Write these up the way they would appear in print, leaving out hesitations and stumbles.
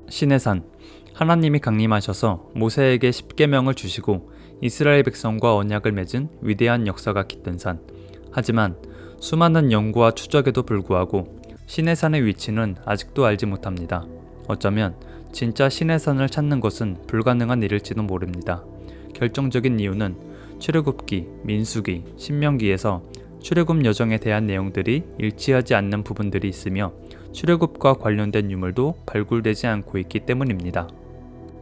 시내산, 하나님이 강림하셔서 모세에게 십계명을 주시고 이스라엘 백성과 언약을 맺은 위대한 역사가 깃든 산. 하지만 수많은 연구와 추적에도 불구하고 시내산의 위치는 아직도 알지 못합니다. 어쩌면 진짜 시내산을 찾는 것은 불가능한 일일지도 모릅니다. 결정적인 이유는 출애굽기, 민수기, 신명기에서 출애굽 여정에 대한 내용들이 일치하지 않는 부분들이 있으며 출애굽과 관련된 유물도 발굴되지 않고 있기 때문입니다.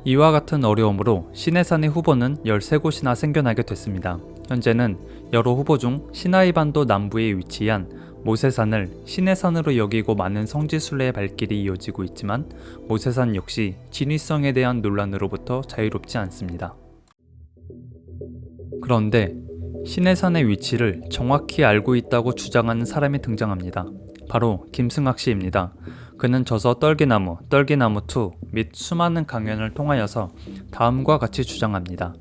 이와 같은 어려움으로 시내산의 후보는 13곳이나 생겨나게 됐습니다. 현재는 여러 후보 중 시나이반도 남부에 위치한 모세산을 시내산으로 여기고 많은 성지순례의 발길이 이어지고 있지만 모세산 역시 진위성에 대한 논란으로부터 자유롭지 않습니다. 그런데 시내산의 위치를 정확히 알고 있다고 주장하는 사람이 등장합니다. 바로 김승학 씨입니다. 그는 저서 떨기나무, 떨기나무2 및 수많은 강연을 통하여서 다음과 같이 주장합니다.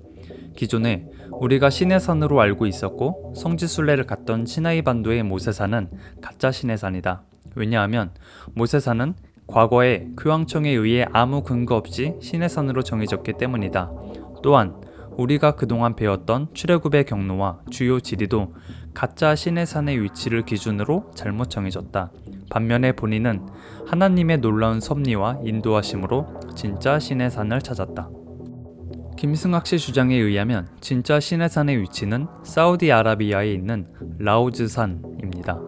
기존에 우리가 시내산으로 알고 있었고 성지순례를 갔던 시나이반도의 모세산은 가짜 시내산이다. 왜냐하면 모세산은 과거에 교황청에 의해 아무 근거 없이 시내산으로 정해졌기 때문이다. 또한 우리가 그동안 배웠던 출애굽의 경로와 주요 지리도 가짜 시내산의 위치를 기준으로 잘못 정해졌다. 반면에 본인은 하나님의 놀라운 섭리와 인도하심으로 진짜 시내산을 찾았다. 김승학 씨 주장에 의하면 진짜 시내산의 위치는 사우디아라비아에 있는 라우즈산입니다.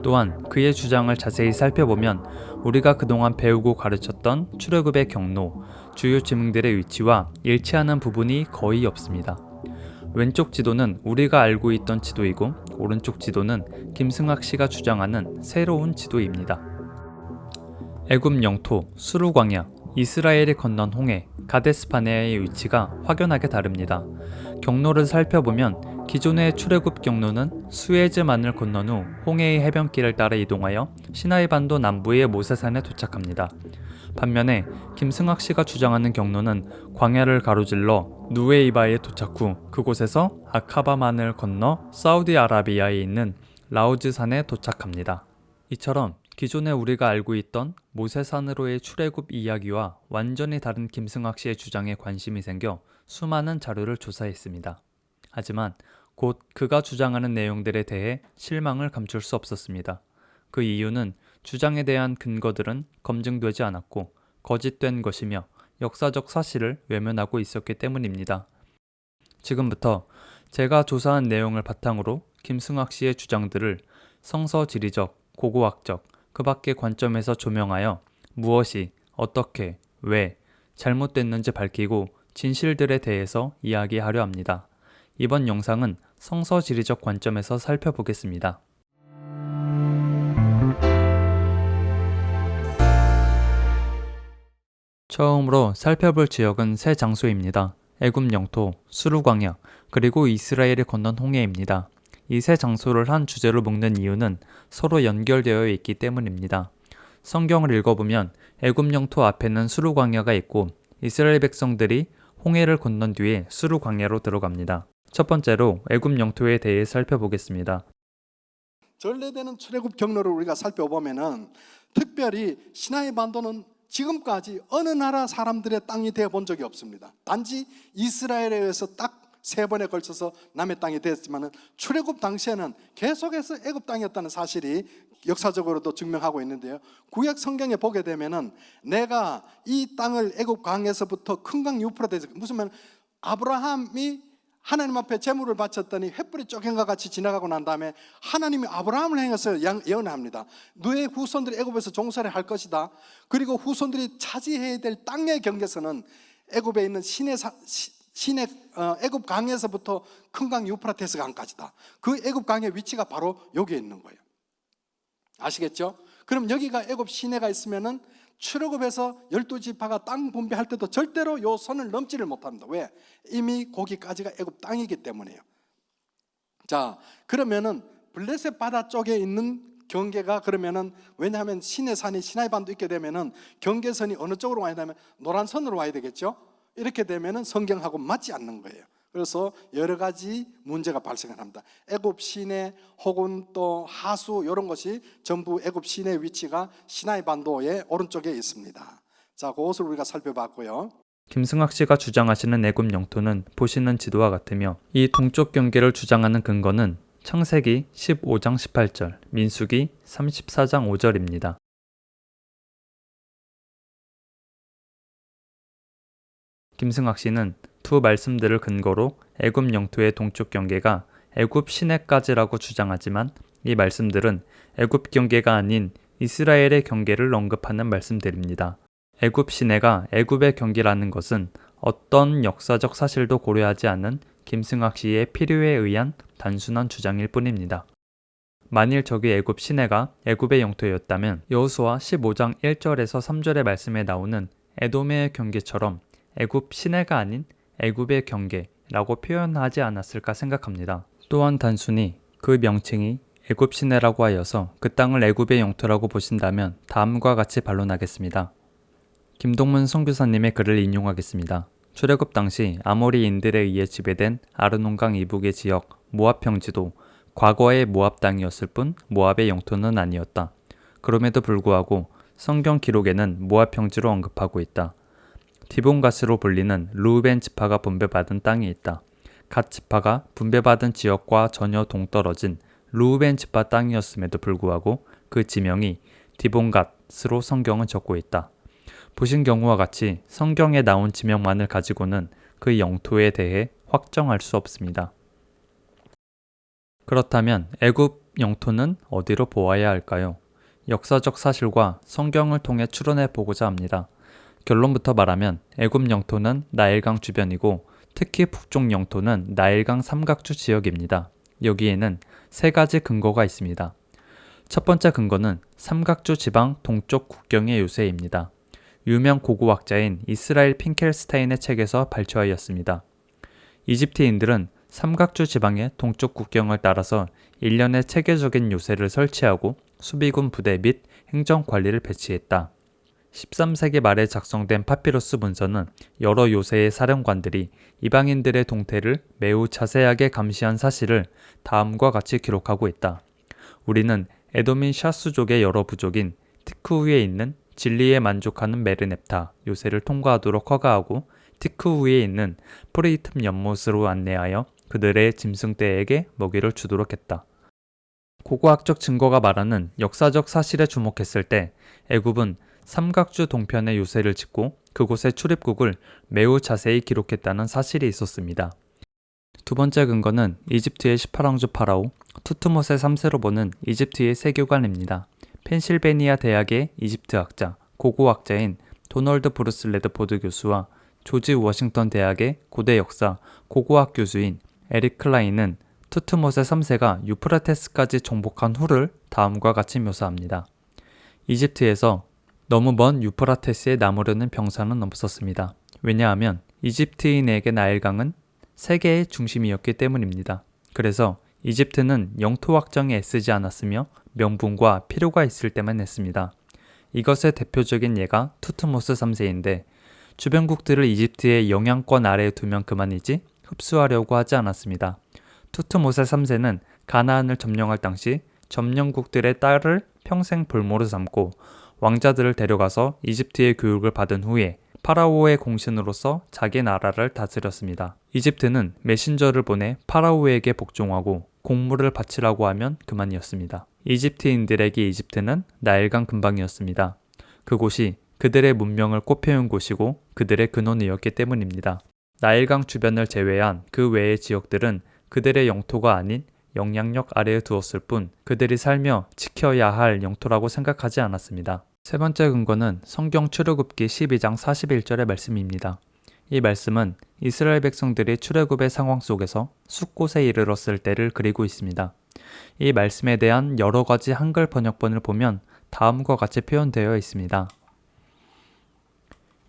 또한 그의 주장을 자세히 살펴보면 우리가 그동안 배우고 가르쳤던 출애굽의 경로, 주요 지명들의 위치와 일치하는 부분이 거의 없습니다. 왼쪽 지도는 우리가 알고 있던 지도이고 오른쪽 지도는 김승학 씨가 주장하는 새로운 지도입니다. 애굽 영토, 수루 광야, 이스라엘이 건넌 홍해, 가데스바네아의 위치가 확연하게 다릅니다. 경로를 살펴보면 기존의 출애굽 경로는 수에즈만을 건넌 후 홍해의 해변길을 따라 이동하여 시나이반도 남부의 모세산에 도착합니다. 반면에 김승학 씨가 주장하는 경로는 광야를 가로질러 누웨이바에 도착 후 그곳에서 아카바만을 건너 사우디아라비아에 있는 라우즈산에 도착합니다. 이처럼 기존에 우리가 알고 있던 모세산으로의 출애굽 이야기와 완전히 다른 김승학 씨의 주장에 관심이 생겨 수많은 자료를 조사했습니다. 하지만 곧 그가 주장하는 내용들에 대해 실망을 감출 수 없었습니다. 그 이유는 주장에 대한 근거들은 검증되지 않았고 거짓된 것이며 역사적 사실을 외면하고 있었기 때문입니다. 지금부터 제가 조사한 내용을 바탕으로 김승학 씨의 주장들을 성서지리적, 고고학적, 그 밖의 관점에서 조명하여 무엇이, 어떻게, 왜 잘못됐는지 밝히고 진실들에 대해서 이야기하려 합니다. 이번 영상은 성서지리적 관점에서 살펴보겠습니다. 처음으로 살펴볼 지역은 세 장소입니다. 애굽 영토, 수루 광야, 그리고 이스라엘이 건넌 홍해입니다. 이 세 장소를 한 주제로 묶는 이유는 서로 연결되어 있기 때문입니다. 성경을 읽어보면 애굽 영토 앞에는 수루 광야가 있고 이스라엘 백성들이 홍해를 건넌 뒤에 수루 광야로 들어갑니다. 첫 번째로 애굽 영토에 대해 살펴보겠습니다. 전례되는 출애굽 경로를 우리가 살펴보면은 특별히 시나이 반도는 지금까지 어느 나라 사람들의 땅이 되어 본 적이 없습니다. 단지 이스라엘에 의해서 딱 3번에 걸쳐서 남의 땅이 되었지만 출애굽 당시에는 계속해서 애굽 땅이었다는 사실이 역사적으로도 증명하고 있는데요. 구약 성경에 보게 되면은 내가 이 땅을 애굽 강에서부터 큰 강 유프라데스, 무슨 말, 아브라함이 하나님 앞에 제물을 바쳤더니 횃불이 쪼갠과 같이 지나가고 난 다음에 하나님이 아브라함을 향해서 예언합니다. 너의 후손들이 애굽에서 종살이 할 것이다. 그리고 후손들이 차지해야 될 땅의 경계선은 애굽에 있는 시내 애굽 강에서부터 큰 강 유프라테스 강까지다. 그 애굽 강의 위치가 바로 여기에 있는 거예요. 아시겠죠? 그럼 여기가 애굽 시내가 있으면은 출애굽에서 12지파가 땅 분배할 때도 절대로 요 선을 넘지를 못합니다. 왜? 이미 거기까지가 애굽 땅이기 때문에요. 자, 그러면은 블레셋 바다 쪽에 있는 경계가, 그러면은 왜냐하면 시내산이 시나이반도 있게 되면은 경계선이 어느 쪽으로 와야 되면 노란 선으로 와야 되겠죠? 이렇게 되면은 성경하고 맞지 않는 거예요. 그래서 여러 가지 문제가 발생을 합니다. 애굽 시내 혹은 또 하수 이런 것이 전부 애굽 시내 위치가 시나이 반도의 오른쪽에 있습니다. 자, 그것을 우리가 살펴봤고요. 김승학 씨가 주장하시는 애굽 영토는 보시는 지도와 같으며 이 동쪽 경계를 주장하는 근거는 창세기 15장 18절, 민수기 34장 5절입니다. 김승학 씨는 두 말씀들을 근거로 애굽 영토의 동쪽 경계가 애굽 시내까지라고 주장하지만 이 말씀들은 애굽 경계가 아닌 이스라엘의 경계를 언급하는 말씀들입니다. 애굽 시내가 애굽의 경계라는 것은 어떤 역사적 사실도 고려하지 않은 김승학 씨의 필요에 의한 단순한 주장일 뿐입니다. 만일 저기 애굽 시내가 애굽의 영토였다면 여호수아 15장 1절에서 3절의 말씀에 나오는 에돔의 경계처럼 애굽 시내가 아닌 애굽의 경계라고 표현하지 않았을까 생각합니다. 또한 단순히 그 명칭이 애굽 시내라고 하여서 그 땅을 애굽의 영토라고 보신다면 다음과 같이 반론하겠습니다. 김동문 선교사님의 글을 인용하겠습니다. 출애굽 당시 아모리인들에 의해 지배된 아르논강 이북의 지역 모압 평지도 과거의 모압 땅이었을 뿐 모압의 영토는 아니었다. 그럼에도 불구하고 성경 기록에는 모압 평지로 언급하고 있다. 디본갓으로 불리는 르우벤 지파가 분배받은 땅이 있다. 갓 지파가 분배받은 지역과 전혀 동떨어진 르우벤 지파 땅이었음에도 불구하고 그 지명이 디본갓으로 성경은 적고 있다. 보신 경우와 같이 성경에 나온 지명만을 가지고는 그 영토에 대해 확정할 수 없습니다. 그렇다면 애굽 영토는 어디로 보아야 할까요? 역사적 사실과 성경을 통해 추론해 보고자 합니다. 결론부터 말하면 애굽 영토는 나일강 주변이고 특히 북쪽 영토는 나일강 삼각주 지역입니다. 여기에는 세 가지 근거가 있습니다. 첫 번째 근거는 삼각주 지방 동쪽 국경의 요새입니다. 유명 고고학자인 이스라엘 핑켈스타인의 책에서 발췌하였습니다. 이집트인들은 삼각주 지방의 동쪽 국경을 따라서 일련의 체계적인 요새를 설치하고 수비군 부대 및 행정관리를 배치했다. 13세기 말에 작성된 파피루스 문서는 여러 요새의 사령관들이 이방인들의 동태를 매우 자세하게 감시한 사실을 다음과 같이 기록하고 있다. 우리는 에돔인 샤수족의 여러 부족인 티크후에 있는 진리에 만족하는 메르넵타 요새를 통과하도록 허가하고 티크후에 있는 프리이틈 연못으로 안내하여 그들의 짐승떼에게 먹이를 주도록 했다. 고고학적 증거가 말하는 역사적 사실에 주목했을 때 애굽은 삼각주 동편에 요새를 짓고 그곳의 출입국을 매우 자세히 기록했다는 사실이 있었습니다. 두 번째 근거는 이집트의 18왕조 파라오 투트모세 3세로 보는 이집트의 세교관입니다. 펜실베니아 대학의 이집트학자, 고고학자인 도널드 브루스 레드포드 교수와 조지 워싱턴 대학의 고대 역사, 고고학 교수인 에릭 클라인은 투트모세 3세가 유프라테스까지 정복한 후를 다음과 같이 묘사합니다. 이집트에서 너무 먼 유프라테스에 나무르는 병사는 없었습니다. 왜냐하면 이집트인에게 나일강은 세계의 중심이었기 때문입니다. 그래서 이집트는 영토 확정에 애쓰지 않았으며 명분과 필요가 있을 때만 했습니다. 이것의 대표적인 예가 투트모스 3세인데 주변국들을 이집트의 영향권 아래에 두면 그만이지 흡수하려고 하지 않았습니다. 투트모세 3세는 가나안을 점령할 당시 점령국들의 딸을 평생 볼모로 삼고 왕자들을 데려가서 이집트의 교육을 받은 후에 파라오의 공신으로서 자기 나라를 다스렸습니다. 이집트는 메신저를 보내 파라오에게 복종하고 공물을 바치라고 하면 그만이었습니다. 이집트인들에게 이집트는 나일강 근방이었습니다. 그곳이 그들의 문명을 꽃피운 곳이고 그들의 근원이었기 때문입니다. 나일강 주변을 제외한 그 외의 지역들은 그들의 영토가 아닌 영향력 아래에 두었을 뿐 그들이 살며 지켜야 할 영토라고 생각하지 않았습니다. 세 번째 근거는 성경 출애굽기 12장 41절의 말씀입니다. 이 말씀은 이스라엘 백성들이 출애굽의 상황 속에서 숫곳에 이르렀을 때를 그리고 있습니다. 이 말씀에 대한 여러 가지 한글 번역본을 보면 다음과 같이 표현되어 있습니다.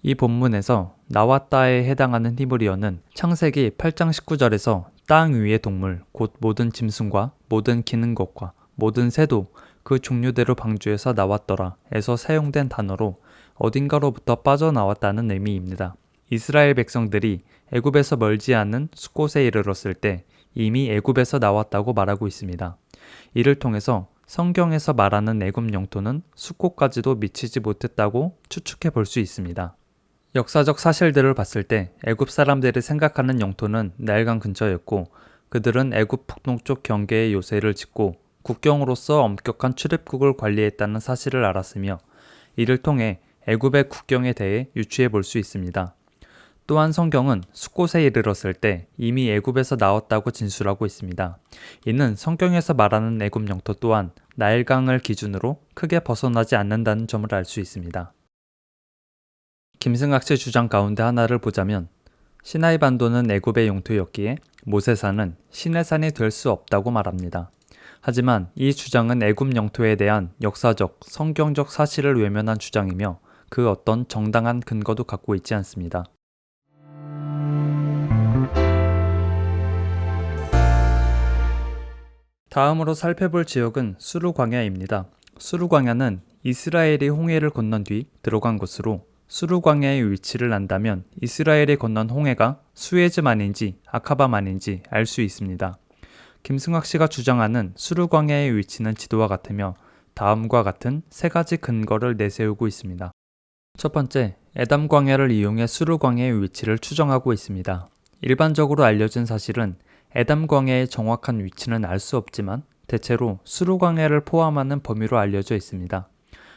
이 본문에서 나왔다에 해당하는 히브리어는 창세기 8장 19절에서 땅 위의 동물 곧 모든 짐승과 모든 기는 것과 모든 새도 그 종류대로 방주에서 나왔더라 에서 사용된 단어로 어딘가로부터 빠져나왔다는 의미입니다. 이스라엘 백성들이 애굽에서 멀지 않은 숫곳에 이르렀을 때 이미 애굽에서 나왔다고 말하고 있습니다. 이를 통해서 성경에서 말하는 애굽 영토는 숫곳까지도 미치지 못했다고 추측해 볼 수 있습니다. 역사적 사실들을 봤을 때 애굽 사람들이 생각하는 영토는 나일강 근처였고 그들은 애굽 북동쪽 경계에 요새를 짓고 국경으로서 엄격한 출입국을 관리했다는 사실을 알았으며 이를 통해 애굽의 국경에 대해 유추해 볼 수 있습니다. 또한 성경은 숫곳에 이르렀을 때 이미 애굽에서 나왔다고 진술하고 있습니다. 이는 성경에서 말하는 애굽 영토 또한 나일강을 기준으로 크게 벗어나지 않는다는 점을 알 수 있습니다. 김승학 씨 주장 가운데 하나를 보자면 시나이 반도는 애굽의 영토였기에 모세산은 시내산이 될 수 없다고 말합니다. 하지만 이 주장은 애굽 영토에 대한 역사적, 성경적 사실을 외면한 주장이며 그 어떤 정당한 근거도 갖고 있지 않습니다. 다음으로 살펴볼 지역은 수르 광야입니다. 수르 광야는 이스라엘이 홍해를 건넌 뒤 들어간 곳으로 수르 광야의 위치를 안다면 이스라엘이 건넌 홍해가 수에즈만인지 아카바만인지 알 수 있습니다. 김승학 씨가 주장하는 수르 광야의 위치는 지도와 같으며 다음과 같은 세 가지 근거를 내세우고 있습니다. 첫 번째, 에담 광야를 이용해 수르 광야의 위치를 추정하고 있습니다. 일반적으로 알려진 사실은 에담 광야의 정확한 위치는 알 수 없지만 대체로 수르 광야를 포함하는 범위로 알려져 있습니다.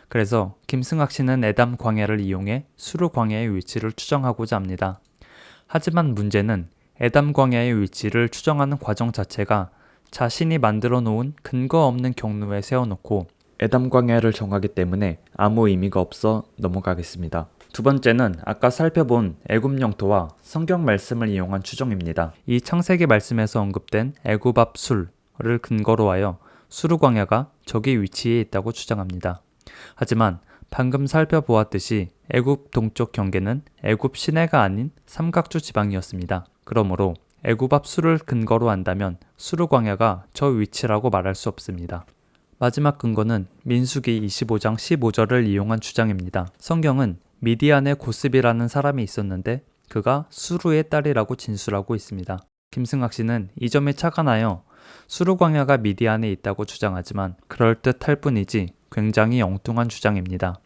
그래서 김승학 씨는 에담 광야를 이용해 수르 광야의 위치를 추정하고자 합니다. 하지만 문제는 에담 광야의 위치를 추정하는 과정 자체가 자신이 만들어 놓은 근거 없는 경로에 세워놓고 에담 광야를 정하기 때문에 아무 의미가 없어 넘어가겠습니다. 두 번째는 아까 살펴본 애굽 영토와 성경 말씀을 이용한 추정입니다. 이 창세기 말씀에서 언급된 애굽 앞 술을 근거로 하여 수르 광야가 저기 위치해 있다고 주장합니다. 하지만 방금 살펴보았듯이 애굽 동쪽 경계는 애굽 시내가 아닌 삼각주 지방이었습니다. 그러므로 애굽 앞 술을 근거로 한다면 수르 광야가 저 위치라고 말할 수 없습니다. 마지막 근거는 민수기 25장 15절을 이용한 주장입니다. 성경은 미디안에 고스비라는 사람이 있었는데 그가 수르의 딸이라고 진술하고 있습니다. 김승학 씨는 이 점에 착안하여 수르 광야가 미디안에 있다고 주장하지만 그럴듯할 뿐이지 굉장히 엉뚱한 주장입니다.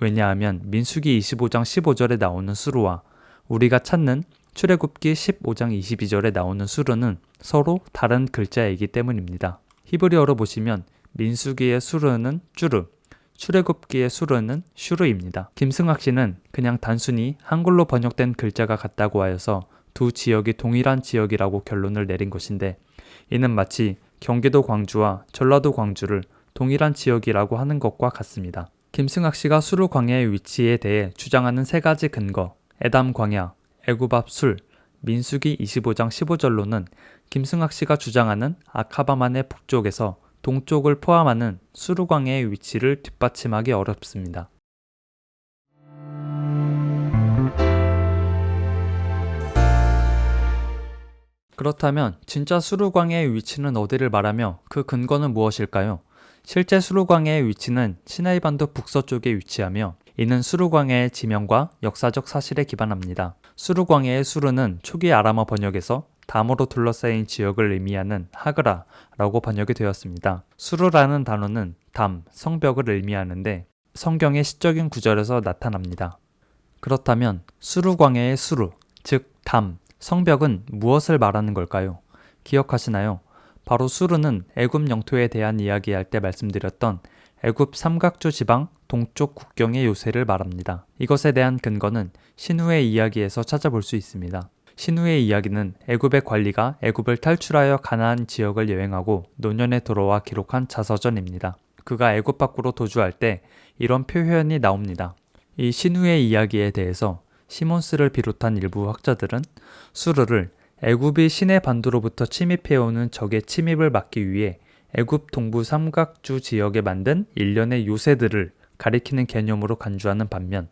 왜냐하면 민수기 25장 15절에 나오는 수르와 우리가 찾는 출애굽기 15장 22절에 나오는 수르는 서로 다른 글자이기 때문입니다. 히브리어로 보시면 민수기의 수르는 쭈르, 출애굽기의 수르는 슈르입니다. 김승학 씨는 그냥 단순히 한글로 번역된 글자가 같다고 하여서 두 지역이 동일한 지역이라고 결론을 내린 것인데 이는 마치 경기도 광주와 전라도 광주를 동일한 지역이라고 하는 것과 같습니다. 김승학 씨가 수르 광야의 위치에 대해 주장하는 세 가지 근거, 에담 광야, 애굽 앞 술, 민수기 25장 15절로는 김승학 씨가 주장하는 아카바만의 북쪽에서 동쪽을 포함하는 수르 광야의 위치를 뒷받침하기 어렵습니다. 그렇다면 진짜 수르 광야의 위치는 어디를 말하며 그 근거는 무엇일까요? 실제 수르 광야의 위치는 시나이 반도 북서쪽에 위치하며 이는 수르 광야의 지명과 역사적 사실에 기반합니다. 수르 광야의 수르는 초기 아람어 번역에서 담으로 둘러싸인 지역을 의미하는 하그라라고 번역이 되었습니다. 수르라는 단어는 담, 성벽을 의미하는데 성경의 시적인 구절에서 나타납니다. 그렇다면 수르 광야의 수르, 즉 담, 성벽은 무엇을 말하는 걸까요? 기억하시나요? 바로 수르는 애굽 영토에 대한 이야기할 때 말씀드렸던 애굽 삼각주 지방 동쪽 국경의 요새를 말합니다. 이것에 대한 근거는 신후의 이야기에서 찾아볼 수 있습니다. 신후의 이야기는 애굽의 관리가 애굽을 탈출하여 가나안 지역을 여행하고 노년에 돌아와 기록한 자서전입니다. 그가 애굽 밖으로 도주할 때 이런 표현이 나옵니다. 이 신후의 이야기에 대해서 시몬스를 비롯한 일부 학자들은 수르를 애굽이 시내 반도로부터 침입해오는 적의 침입을 막기 위해 애굽 동부 삼각주 지역에 만든 일련의 요새들을 가리키는 개념으로 간주하는 반면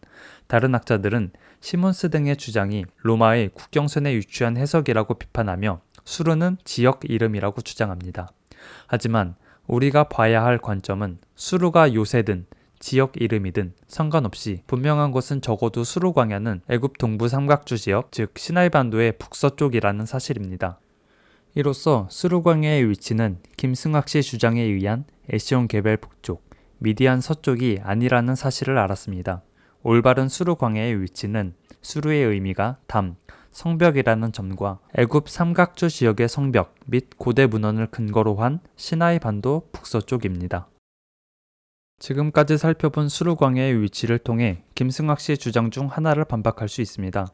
다른 학자들은 시몬스 등의 주장이 로마의 국경선에 유추한 해석이라고 비판하며 수르는 지역 이름이라고 주장합니다. 하지만 우리가 봐야 할 관점은 수르가 요새든 지역 이름이든 상관없이 분명한 것은 적어도 수르광야는 애굽 동부 삼각주 지역, 즉 시나이 반도의 북서쪽이라는 사실입니다. 이로써 수르광야의 위치는 김승학 씨 주장에 의한 에시온 게벨 북쪽, 미디안 서쪽이 아니라는 사실을 알았습니다. 올바른 수르광야의 위치는 수르의 의미가 담, 성벽이라는 점과 애굽 삼각주 지역의 성벽 및 고대 문헌을 근거로 한 시나이 반도 북서쪽입니다. 지금까지 살펴본 수르광야의 위치를 통해 김승학 씨의 주장 중 하나를 반박할 수 있습니다.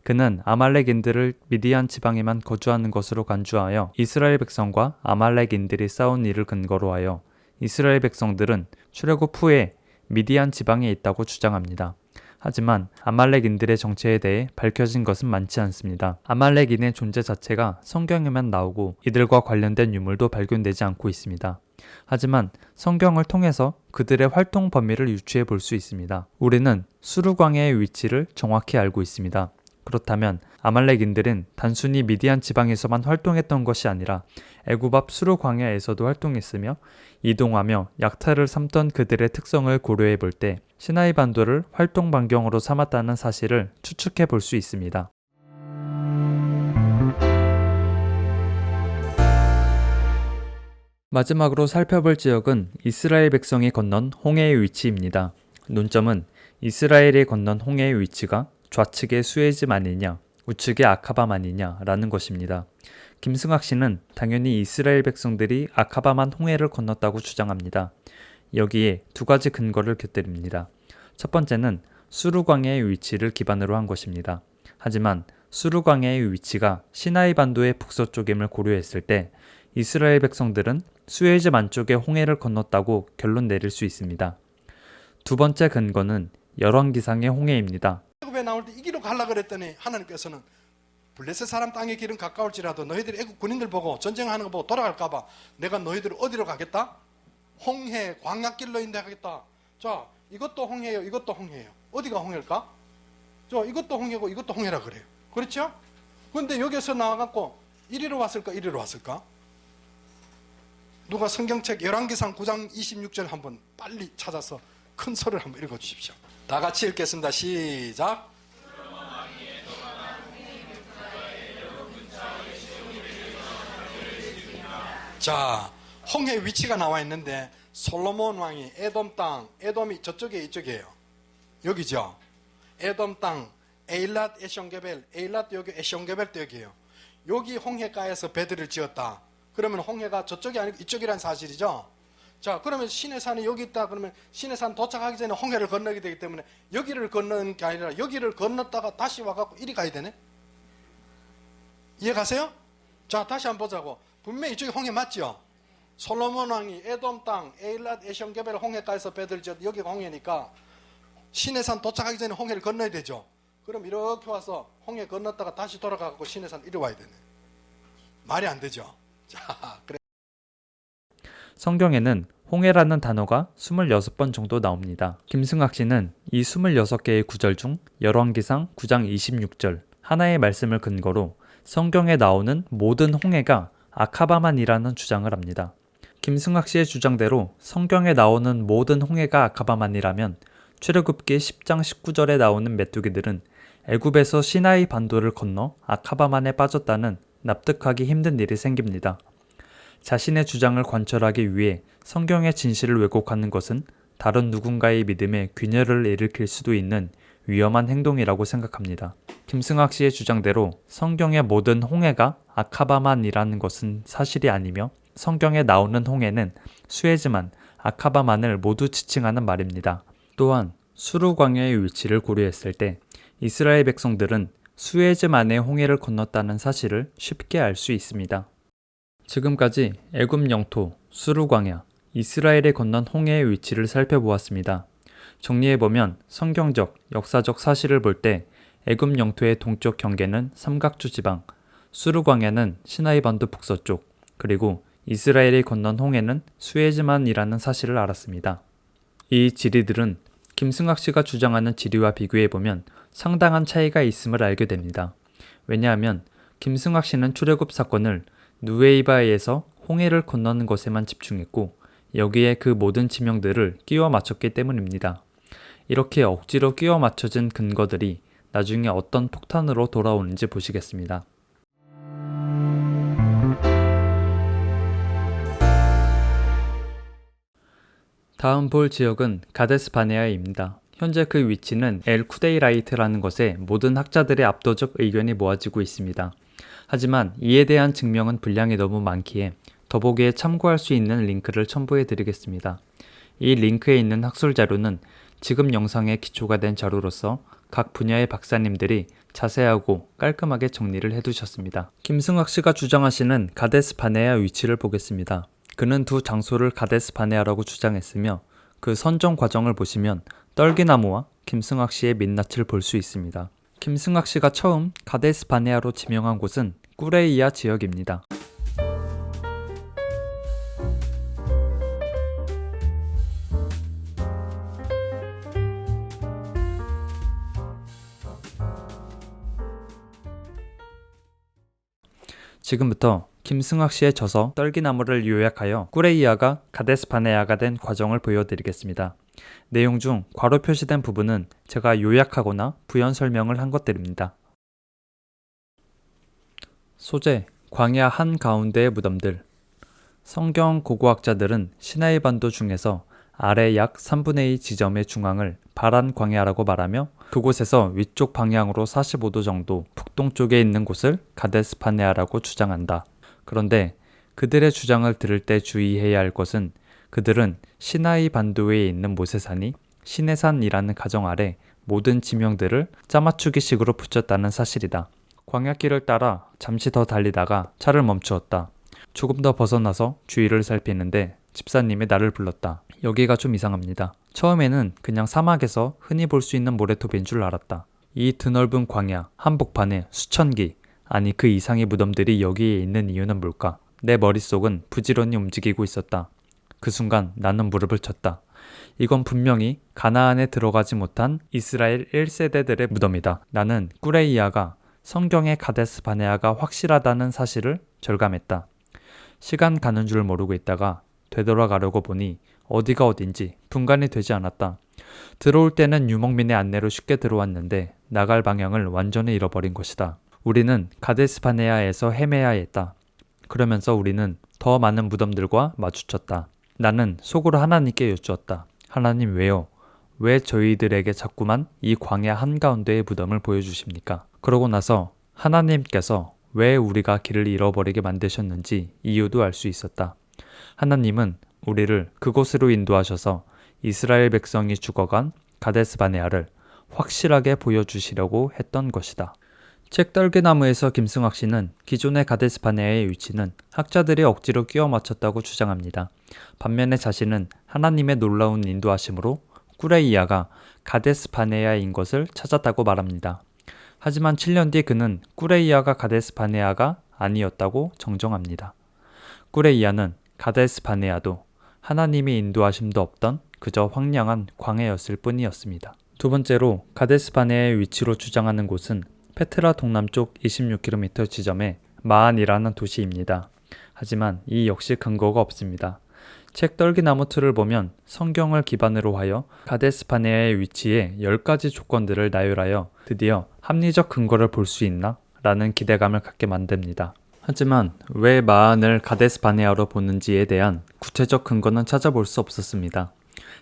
그는 아말렉인들을 미디안 지방에만 거주하는 것으로 간주하여 이스라엘 백성과 아말렉인들이 싸운 일을 근거로 하여 이스라엘 백성들은 출애굽 후에 미디안 지방에 있다고 주장합니다. 하지만 아말렉인들의 정체에 대해 밝혀진 것은 많지 않습니다. 아말렉인의 존재 자체가 성경에만 나오고 이들과 관련된 유물도 발견되지 않고 있습니다. 하지만 성경을 통해서 그들의 활동 범위를 유추해 볼 수 있습니다. 우리는 수르광야의 위치를 정확히 알고 있습니다. 그렇다면 아말렉인들은 단순히 미디안 지방에서만 활동했던 것이 아니라 애굽 앞 수르광야에서도 활동했으며 이동하며 약탈을 삼던 그들의 특성을 고려해 볼 때 시나이 반도를 활동 반경으로 삼았다는 사실을 추측해 볼 수 있습니다. 마지막으로 살펴볼 지역은 이스라엘 백성이 건넌 홍해의 위치입니다. 논점은 이스라엘이 건넌 홍해의 위치가 좌측의 수에즈만이냐, 우측의 아카바만이냐라는 것입니다. 김승학 씨는 당연히 이스라엘 백성들이 아카바만 홍해를 건넜다고 주장합니다. 여기에 두 가지 근거를 곁들입니다. 첫 번째는 수르광야의 위치를 기반으로 한 것입니다. 하지만 수르광야의 위치가 시나이 반도의 북서쪽임을 고려했을 때 이스라엘 백성들은 수에즈만 쪽의 홍해를 건넜다고 결론 내릴 수 있습니다. 두 번째 근거는 열왕기상의 홍해입니다. 애굽에 나올 때 이 길로 가려고 그랬더니 하나님께서는 블레셋 사람 땅의 길은 가까울지라도 너희들이 애굽 군인들 보고 전쟁하는 거 보고 돌아갈까 봐 내가 너희들을 어디로 가겠다? 홍해 광야길로 인도하겠다. 자, 이것도 홍해예요. 이것도 홍해예요. 어디가 홍해일까? 저 이것도 홍해고 이것도 홍해라 그래요. 그렇죠? 근데 여기서 나와갖고 이리로 왔을까? 이리로 왔을까? 누가 성경책 열왕기상 9장 26절 한번 빨리 찾아서 큰 소리를 한번 읽어주십시오. 다 같이 읽겠습니다. 시작. 자, 홍해 위치가 나와 있는데 솔로몬 왕이 에돔 땅, 에돔이 저쪽에 이쪽이에요. 여기죠. 에돔 땅, 에일랏 에숑게벨, 에일랏 여기 에숑게벨 여기에요. 여기 홍해가에서 배들을 지었다. 그러면 홍해가 저쪽이 아니고 이쪽이란 사실이죠. 자, 그러면 시내산이 여기 있다. 그러면 시내산 도착하기 전에 홍해를 건너게 되기 때문에 여기를 건너는 게 아니라 여기를 건넜다가 다시 와갖고 이리 가야 되네. 이해 가세요? 자, 다시 한번 보자고. 분명히 이쪽이 홍해 맞죠? 솔로몬 왕이 에돔 땅, 에일랏 에숑게벨 홍해가에서 배들 지었 여기가 홍해니까 시내산 도착하기 전에 홍해를 건너야 되죠. 그럼 이렇게 와서 홍해 건넜다가 다시 돌아가고 시내산 이리 와야 되네. 말이 안 되죠. 자, 그래. 성경에는 홍해라는 단어가 26번 정도 나옵니다. 김승학 씨는 이 26개의 구절 중 열왕기상 9장 26절 하나의 말씀을 근거로 성경에 나오는 모든 홍해가 아카바만이라는 주장을 합니다. 김승학 씨의 주장대로 성경에 나오는 모든 홍해가 아카바만이라면 출애굽기 10장 19절에 나오는 메뚜기들은 애굽에서 시나이 반도를 건너 아카바만에 빠졌다는 납득하기 힘든 일이 생깁니다. 자신의 주장을 관철하기 위해 성경의 진실을 왜곡하는 것은 다른 누군가의 믿음에 균열을 일으킬 수도 있는 위험한 행동이라고 생각합니다. 김승학 씨의 주장대로 성경의 모든 홍해가 아카바만이라는 것은 사실이 아니며 성경에 나오는 홍해는 수에즈만, 아카바만을 모두 지칭하는 말입니다. 또한 수르광야의 위치를 고려했을 때 이스라엘 백성들은 수에즈만의 홍해를 건넜다는 사실을 쉽게 알 수 있습니다. 지금까지 애굽 영토, 수르광야, 이스라엘에 건넌 홍해의 위치를 살펴보았습니다. 정리해보면 성경적, 역사적 사실을 볼 때 애굽 영토의 동쪽 경계는 삼각주 지방, 수르광야는 시나이 반도 북서쪽, 그리고 이스라엘이 건넌 홍해는 수에즈만이라는 사실을 알았습니다. 이 지리들은 김승학 씨가 주장하는 지리와 비교해보면 상당한 차이가 있음을 알게 됩니다. 왜냐하면 김승학 씨는 출애굽 사건을 누웨이바에서 홍해를 건너는 것에만 집중했고 여기에 그 모든 지명들을 끼워 맞췄기 때문입니다. 이렇게 억지로 끼워 맞춰진 근거들이 나중에 어떤 폭탄으로 돌아오는지 보시겠습니다. 다음 볼 지역은 가데스 바네아입니다. 현재 그 위치는 엘 쿠데이라이트라는 것에 모든 학자들의 압도적 의견이 모아지고 있습니다. 하지만 이에 대한 증명은 분량이 너무 많기에 더보기에 참고할 수 있는 링크를 첨부해 드리겠습니다. 이 링크에 있는 학술 자료는 지금 영상에 기초가 된 자료로서 각 분야의 박사님들이 자세하고 깔끔하게 정리를 해두셨습니다. 김승학 씨가 주장하시는 가데스 바네아 위치를 보겠습니다. 그는 두 장소를 가데스 바네아라고 주장했으며 그 선정 과정을 보시면 떨기나무와 김승학 씨의 민낯을 볼 수 있습니다. 김승학 씨가 처음 가데스 바네아로 지명한 곳은 꾸레이아 지역입니다. 지금부터 김승학 씨의 저서 떨기나무를 요약하여 꾸레이아가 가데스 바네아가 된 과정을 보여드리겠습니다. 내용 중 괄호 표시된 부분은 제가 요약하거나 부연 설명을 한 것들입니다. 소재: 광야 한가운데의 무덤들. 성경 고고학자들은 시나이 반도 중에서 아래 약 3분의 2 지점의 중앙을 바란 광야라고 말하며 그곳에서 위쪽 방향으로 45도 정도 북동쪽에 있는 곳을 가데스 바네아라고 주장한다. 그런데 그들의 주장을 들을 때 주의해야 할 것은 그들은 시나이 반도에 있는 모세산이 시내산이라는 가정 아래 모든 지명들을 짜맞추기식으로 붙였다는 사실이다. 광야길을 따라 잠시 더 달리다가 차를 멈추었다. 조금 더 벗어나서 주위를 살피는데 집사님이 나를 불렀다. 여기가 좀 이상합니다. 처음에는 그냥 사막에서 흔히 볼 수 있는 모래톱인 줄 알았다. 이 드넓은 광야, 한복판에 수천 기, 아니 그 이상의 무덤들이 여기에 있는 이유는 뭘까? 내 머릿속은 부지런히 움직이고 있었다. 그 순간 나는 무릎을 쳤다. 이건 분명히 가나안에 들어가지 못한 이스라엘 1세대들의 무덤이다. 나는 꾸레이아가 성경의 가데스 바네아가 확실하다는 사실을 절감했다. 시간 가는 줄 모르고 있다가 되돌아가려고 보니 어디가 어딘지 분간이 되지 않았다. 들어올 때는 유목민의 안내로 쉽게 들어왔는데 나갈 방향을 완전히 잃어버린 것이다. 우리는 가데스 바네아에서 헤매야 했다. 그러면서 우리는 더 많은 무덤들과 마주쳤다. 나는 속으로 하나님께 여쭈었다. 하나님 왜요? 왜 저희들에게 자꾸만 이 광야 한가운데의 무덤을 보여주십니까? 그러고 나서 하나님께서 왜 우리가 길을 잃어버리게 만드셨는지 이유도 알 수 있었다. 하나님은 우리를 그곳으로 인도하셔서 이스라엘 백성이 죽어간 가데스 바네아를 확실하게 보여주시려고 했던 것이다. 책 떨기나무에서 김승학 씨는 기존의 가데스 바네아의 위치는 학자들이 억지로 끼워 맞췄다고 주장합니다. 반면에 자신은 하나님의 놀라운 인도하심으로 꾸레이아가 가데스 바네아인 것을 찾았다고 말합니다. 하지만 7년 뒤 그는 꾸레이아가 가데스 바네아가 아니었다고 정정합니다. 꾸레이아는 가데스 바네아도 하나님의 인도하심도 없던 그저 황량한 광야였을 뿐이었습니다. 두 번째로 가데스 바네아의 위치로 주장하는 곳은 페트라 동남쪽 26km 지점의 마안이라는 도시입니다. 하지만 이 역시 근거가 없습니다. 책 떨기나무 2를 보면 성경을 기반으로 하여 가데스 바네아의 위치에 10가지 조건들을 나열하여 드디어 합리적 근거를 볼 수 있나? 라는 기대감을 갖게 만듭니다. 하지만 왜 마안을 가데스 바네아로 보는지에 대한 구체적 근거는 찾아볼 수 없었습니다.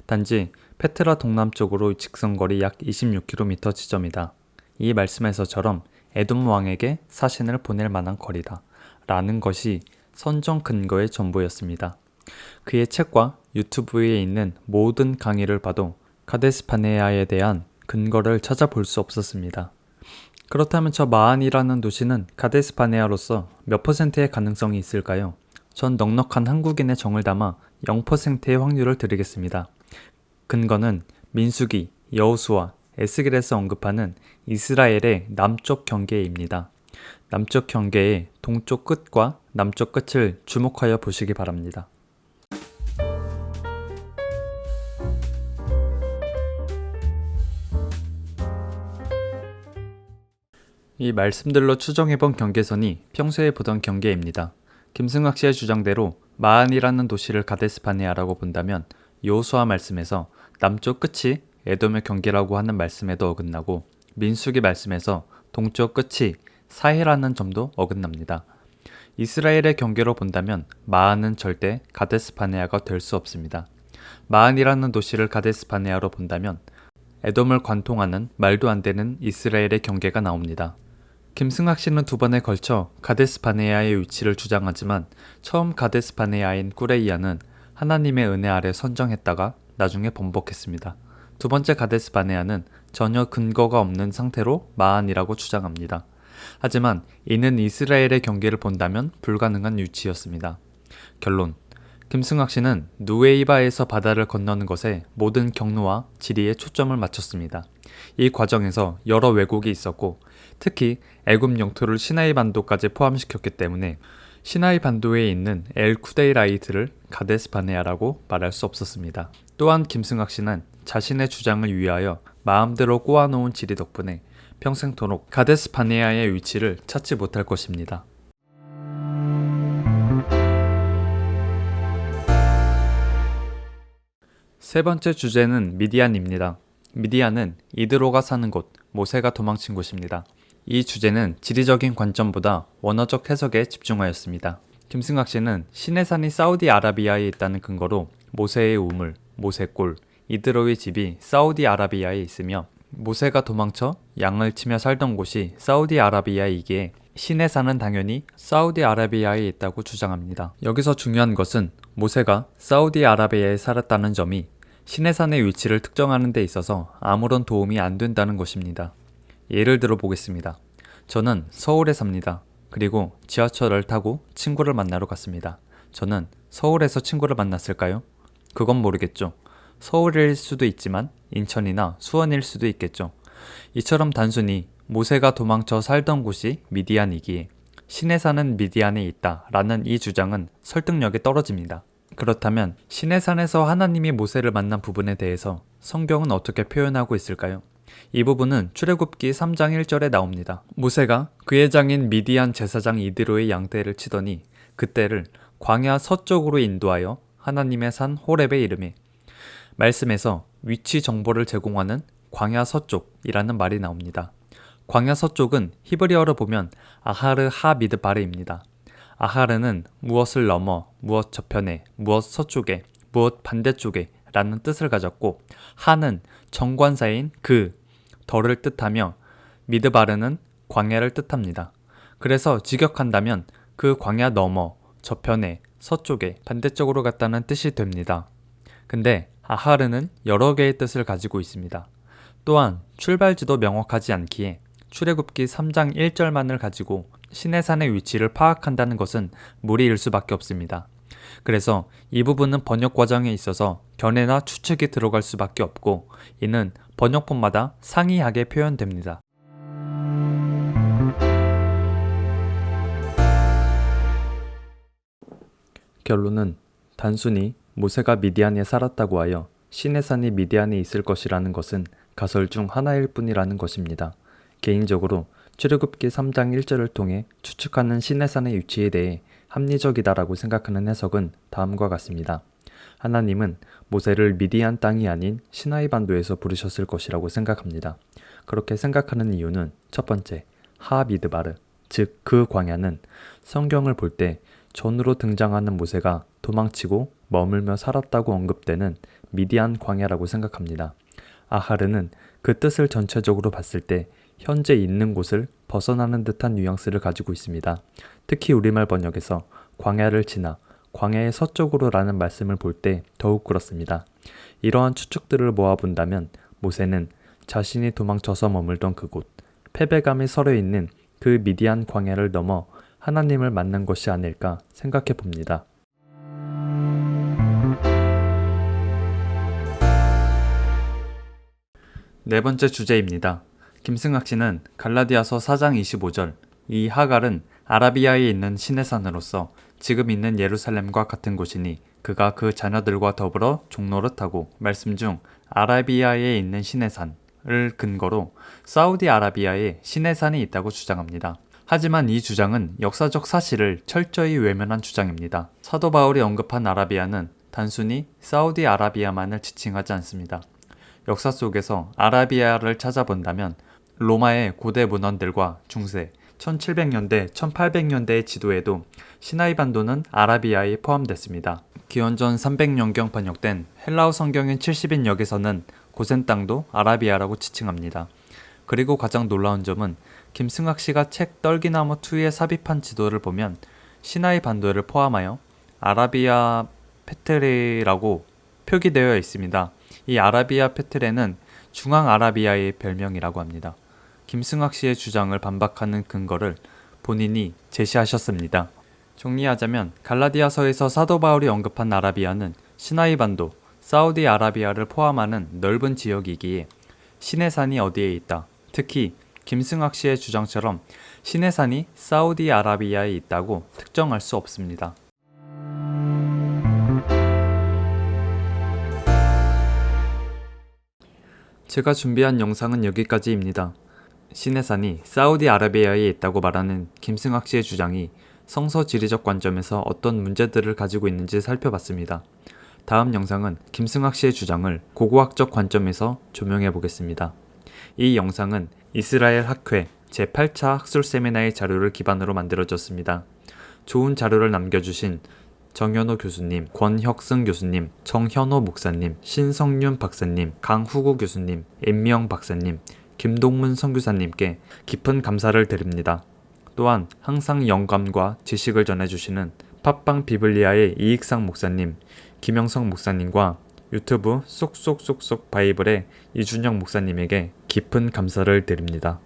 단지 페트라 동남쪽으로 직선거리 약 26km 지점이다. 이 말씀에서처럼 에돔 왕에게 사신을 보낼 만한 거리다. 라는 것이 선정 근거의 전부였습니다. 그의 책과 유튜브에 있는 모든 강의를 봐도 가데스 바네아에 대한 근거를 찾아볼 수 없었습니다. 그렇다면 저 마안이라는 도시는 가데스 바네아로서 몇 %의 가능성이 있을까요? 전 넉넉한 한국인의 정을 담아 0%의 확률을 드리겠습니다. 근거는 민수기, 여호수아, 에스겔에서 언급하는 이스라엘의 남쪽 경계입니다. 남쪽 경계의 동쪽 끝과 남쪽 끝을 주목하여 보시기 바랍니다. 이 말씀들로 추정해본 경계선이 평소에 보던 경계입니다. 김승학 씨의 주장대로 마한이라는 도시를 가데스바네아라고 본다면 여호수아 말씀에서 남쪽 끝이 에돔의 경계라고 하는 말씀에도 어긋나고 민수기 말씀에서 동쪽 끝이 사해라는 점도 어긋납니다. 이스라엘의 경계로 본다면 마한은 절대 가데스바네아가 될 수 없습니다. 마한이라는 도시를 가데스바네아로 본다면 에돔을 관통하는 말도 안 되는 이스라엘의 경계가 나옵니다. 김승학 씨는 두 번에 걸쳐 가데스바네아의 위치를 주장하지만 처음 가데스바네아인 꾸레이아는 하나님의 은혜 아래 선정했다가 나중에 번복했습니다. 두 번째 가데스바네아는 전혀 근거가 없는 상태로 마한이라고 주장합니다. 하지만 이는 이스라엘의 경계를 본다면 불가능한 위치였습니다. 결론: 김승학 씨는 누에이바에서 바다를 건너는 것에 모든 경로와 지리에 초점을 맞췄습니다. 이 과정에서 여러 왜곡이 있었고 특히 애굽 영토를 시나이 반도까지 포함시켰기 때문에 시나이 반도에 있는 엘 쿠데이라이트를 가데스바네아라고 말할 수 없었습니다. 또한 김승학 씨는 자신의 주장을 위하여 마음대로 꼬아놓은 지리 덕분에 평생토록 가데스바네아의 위치를 찾지 못할 것입니다. 세 번째 주제는 미디안입니다. 미디안은 이드로가 사는 곳, 모세가 도망친 곳입니다. 이 주제는 지리적인 관점보다 원어적 해석에 집중하였습니다. 김승학 씨는 시내산이 사우디아라비아에 있다는 근거로 모세의 우물, 모세골, 이드로의 집이 사우디아라비아에 있으며 모세가 도망쳐 양을 치며 살던 곳이 사우디아라비아이기에 시내산은 당연히 사우디아라비아에 있다고 주장합니다. 여기서 중요한 것은 모세가 사우디아라비아에 살았다는 점이 시내산의 위치를 특정하는 데 있어서 아무런 도움이 안 된다는 것입니다. 예를 들어 보겠습니다. 저는 서울에 삽니다. 그리고 지하철을 타고 친구를 만나러 갔습니다. 저는 서울에서 친구를 만났을까요? 그건 모르겠죠. 서울일 수도 있지만 인천이나 수원일 수도 있겠죠. 이처럼 단순히 모세가 도망쳐 살던 곳이 미디안이기에 시내산은 미디안에 있다 라는 이 주장은 설득력이 떨어집니다. 그렇다면 시내산에서 하나님이 모세를 만난 부분에 대해서 성경은 어떻게 표현하고 있을까요? 이 부분은 출애굽기 3장 1절에 나옵니다. 모세가 그의 장인 미디안 제사장 이드로의 양떼를 치더니 그떼를 광야 서쪽으로 인도하여 하나님의 산 호렙에 이르매. 말씀에서 위치 정보를 제공하는 광야 서쪽이라는 말이 나옵니다. 광야 서쪽은 히브리어로 보면 아하르 하 미드바르입니다. 아하르는 무엇을 넘어, 무엇 저편에, 무엇 서쪽에, 무엇 반대쪽에 라는 뜻을 가졌고 하는 정관사인 그, 덜을 뜻하며 미드바르는 광야를 뜻합니다. 그래서 직역한다면 그 광야 너머, 저편에, 서쪽에, 반대쪽으로 갔다는 뜻이 됩니다. 근데 아하르는 여러 개의 뜻을 가지고 있습니다. 또한 출발지도 명확하지 않기에 출애굽기 3장 1절만을 가지고 시내산의 위치를 파악한다는 것은 무리일 수밖에 없습니다. 그래서 이 부분은 번역 과정에 있어서 견해나 추측이 들어갈 수밖에 없고 이는 번역본마다 상이하게 표현됩니다. 결론은 단순히 모세가 미디안에 살았다고 하여 시내산이 미디안에 있을 것이라는 것은 가설 중 하나일 뿐이라는 것입니다. 개인적으로 출애굽기 3장 1절을 통해 추측하는 시내산의 위치에 대해 합리적이다라고 생각하는 해석은 다음과 같습니다. 하나님은 모세를 미디안 땅이 아닌 시나이 반도에서 부르셨을 것이라고 생각합니다. 그렇게 생각하는 이유는 첫 번째, 하미드바르, 즉 그 광야는 성경을 볼 때 전으로 등장하는 모세가 도망치고 머물며 살았다고 언급되는 미디안 광야라고 생각합니다. 아하르는 그 뜻을 전체적으로 봤을 때 현재 있는 곳을 벗어나는 듯한 뉘앙스를 가지고 있습니다. 특히 우리말 번역에서 광야를 지나 광야의 서쪽으로 라는 말씀을 볼 때 더욱 그렇습니다. 이러한 추측들을 모아본다면 모세는 자신이 도망쳐서 머물던 그곳, 패배감이 서려 있는 그 미디안 광야를 넘어 하나님을 만난 것이 아닐까 생각해 봅니다. 네 번째 주제입니다. 김승학 씨는 갈라디아서 4장 25절, 이 하갈은 아라비아에 있는 시내산으로서 지금 있는 예루살렘과 같은 곳이니 그가 그 자녀들과 더불어 종노릇하고 말씀 중 아라비아에 있는 시내산을 근거로 사우디아라비아에 시내산이 있다고 주장합니다. 하지만 이 주장은 역사적 사실을 철저히 외면한 주장입니다. 사도 바울이 언급한 아라비아는 단순히 사우디아라비아만을 지칭하지 않습니다. 역사 속에서 아라비아를 찾아본다면 로마의 고대 문헌들과 중세 1700년대, 1800년대의 지도에도 시나이 반도는 아라비아에 포함됐습니다. 기원전 300년경 번역된 헬라어 성경인 70인역에서는 고센 땅도 아라비아라고 지칭합니다. 그리고 가장 놀라운 점은 김승학 씨가 책 떨기나무2에 삽입한 지도를 보면 시나이 반도를 포함하여 아라비아 페트레라고 표기되어 있습니다. 이 아라비아 페트레는 중앙아라비아의 별명이라고 합니다. 김승학 씨의 주장을 반박하는 근거를 본인이 제시하셨습니다. 정리하자면 갈라디아서에서 사도 바울이 언급한 아라비아는 시나이 반도, 사우디아라비아를 포함하는 넓은 지역이기에 신의 산이 어디에 있다. 특히 김승학 씨의 주장처럼 신의 산이 사우디아라비아에 있다고 특정할 수 없습니다. 제가 준비한 영상은 여기까지입니다. 신의 산이 사우디아라비아에 있다고 말하는 김승학 씨의 주장이 성서 지리적 관점에서 어떤 문제들을 가지고 있는지 살펴봤습니다. 다음 영상은 김승학 씨의 주장을 고고학적 관점에서 조명해 보겠습니다. 이 영상은 이스라엘 학회 제8차 학술 세미나의 자료를 기반으로 만들어졌습니다. 좋은 자료를 남겨주신 정현호 교수님, 권혁승 교수님, 정현호 목사님, 신성윤 박사님, 강후구 교수님, 임명 박사님, 김동문 선교사님께 깊은 감사를 드립니다. 또한 항상 영감과 지식을 전해주시는 팟빵 비블리아의 이익상 목사님, 김영성 목사님과 유튜브 쏙쏙쏙쏙 바이블의 이준영 목사님에게 깊은 감사를 드립니다.